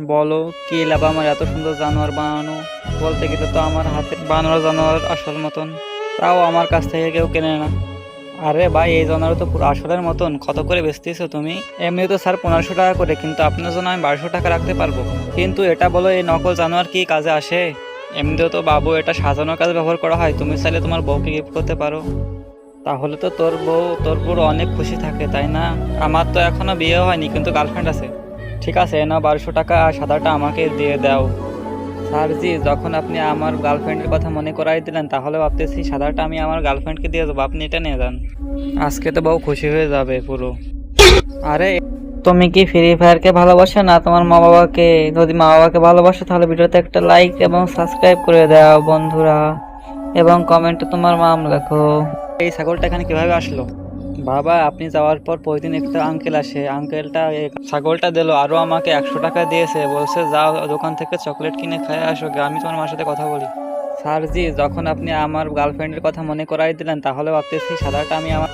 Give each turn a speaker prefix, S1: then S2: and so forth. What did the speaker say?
S1: বলো কি লাভ আমার এত সুন্দর জানোয়ার বানানো? বলতে গেলে তো আমার হাতের বানানো জানোয়ার আসল মতন, তাও আমার কাছ থেকে কেউ কেনে না। আরে ভাই, এই জানোয়ার তো পুরো আসলের মতন। কত করে বেচতেছো তুমি? এমনি তো স্যার 1500 টাকা করে, কিন্তু আপনার জন্য আমি 1200 টাকা রাখতে পারবো। কিন্তু এটা বলো, এই নকল জানোয়ার কি কাজে আসে? এমনিতেও তো বাবু এটা সাজানোর কাজে ব্যবহার করা হয়, তুমি চাইলে তোমার বউকে গিফট করতে পারো। তাহলে তো তোর পুরো অনেক খুশি থাকে, তাই না? আমার তো এখনো বিয়ে হয়নি, কিন্তু গার্লফ্রেন্ড আছে। ঠিক আছে, না 1200 টাকা আর সাদাটা আমাকে দিয়ে দাও। স্যারজি, যখন আপনি আমার গার্লফ্রেন্ডের কথা মনে করাই দিলেন, তাহলে ভাবতেছি সাদাটা আমি আমার গার্লফ্রেন্ডকে দিয়ে দেবো, আপনি এটা নিয়ে যান। আজকে তো বউ খুশি হয়ে যাবে পুরো। আরে, তুমি কি ফ্রি ফায়ারকে ভালোবাসো না তোমার মা বাবাকে? যদি মা বাবাকে ভালোবাসো তাহলে ভিডিওতে একটা লাইক এবং সাবস্ক্রাইব করে দাও বন্ধুরা, এবং কমেন্টে তোমার নাম লেখো। এই ছাগলটা এখানে কিভাবে আসলো? বাবা, আপনি যাওয়ার পর প্রতিদিন একটা আঙ্কেল আসে, আঙ্কেলটা এই ছাগলটা দিল, আরো আমাকে 100 টাকা দিয়েছে, বলছে যাও দোকান থেকে চকলেট কিনে খেয়ে আসো, আমি তোমার মার সাথে কথা বলি। স্যারজি, যখন আপনি আমার গার্লফ্রেন্ডের কথা মনে করাই দিলেন, তাহলে ভাবতেছি সাদাটা আমি আমার